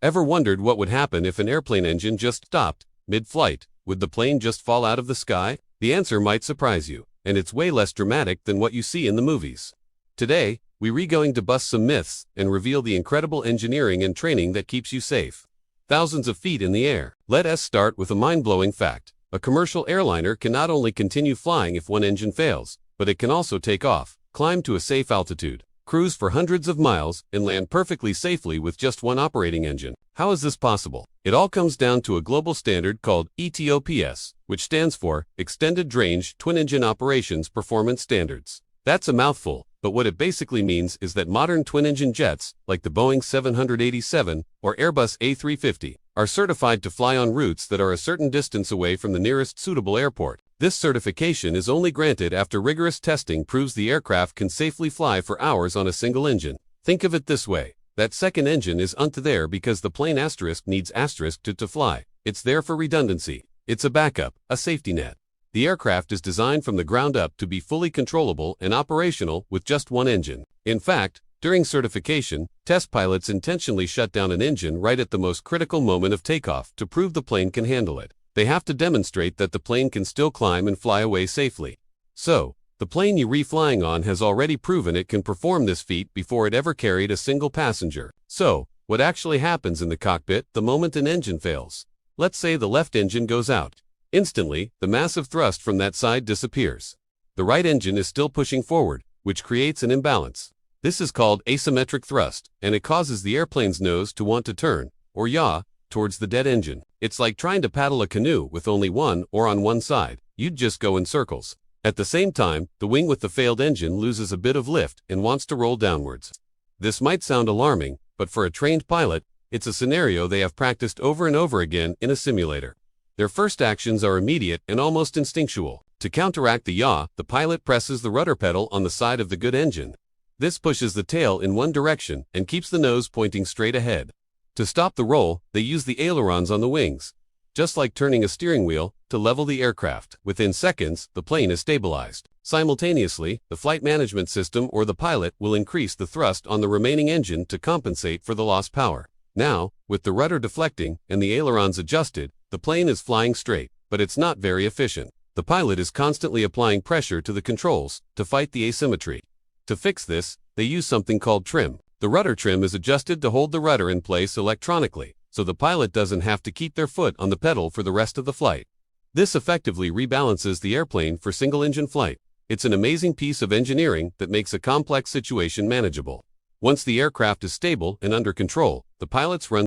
Ever wondered what would happen if an airplane engine just stopped mid-flight? Would the plane just fall out of the sky? The answer might surprise you, and it's way less dramatic than what you see in the movies. Today, we're going to bust some myths and reveal the incredible engineering and training that keeps you safe. Thousands of feet in the air. Let us start with a mind-blowing fact. A commercial airliner can not only continue flying if one engine fails, but it can also take off, climb to a safe altitude, cruise for hundreds of miles, and land perfectly safely with just one operating engine. How is this possible? It all comes down to a global standard called ETOPS, which stands for Extended Range Twin Engine Operations Performance Standards. That's a mouthful, but what it basically means is that modern twin-engine jets, like the Boeing 787 or Airbus A350, are certified to fly on routes that are a certain distance away from the nearest suitable airport. This certification is only granted after rigorous testing proves the aircraft can safely fly for hours on a single engine. Think of it this way. That second engine isn't there because the plane needs to fly. It's there for redundancy. It's a backup, a safety net. The aircraft is designed from the ground up to be fully controllable and operational with just one engine. In fact, during certification, test pilots intentionally shut down an engine right at the most critical moment of takeoff to prove the plane can handle it. They have to demonstrate that the plane can still climb and fly away safely. So, the plane you're flying on has already proven it can perform this feat before it ever carried a single passenger. So, what actually happens in the cockpit the moment an engine fails? Let's say the left engine goes out. Instantly, the massive thrust from that side disappears. The right engine is still pushing forward, which creates an imbalance. This is called asymmetric thrust, and it causes the airplane's nose to want to turn, or yaw, towards the dead engine. It's like trying to paddle a canoe with only one oar on one side. You'd just go in circles. At the same time, the wing with the failed engine loses a bit of lift and wants to roll downwards. This might sound alarming, but for a trained pilot, it's a scenario they have practiced over and over again in a simulator. Their first actions are immediate and almost instinctual. To counteract the yaw, the pilot presses the rudder pedal on the side of the good engine. This pushes the tail in one direction and keeps the nose pointing straight ahead. To stop the roll, they use the ailerons on the wings. Just like turning a steering wheel, to level the aircraft. Within seconds, the plane is stabilized. Simultaneously, the flight management system or the pilot will increase the thrust on the remaining engine to compensate for the lost power. Now, with the rudder deflecting and the ailerons adjusted, the plane is flying straight, but it's not very efficient. The pilot is constantly applying pressure to the controls to fight the asymmetry. To fix this, they use something called trim. The rudder trim is adjusted to hold the rudder in place electronically, so the pilot doesn't have to keep their foot on the pedal for the rest of the flight. This effectively rebalances the airplane for single-engine flight. It's an amazing piece of engineering that makes a complex situation manageable. Once the aircraft is stable and under control, the pilots run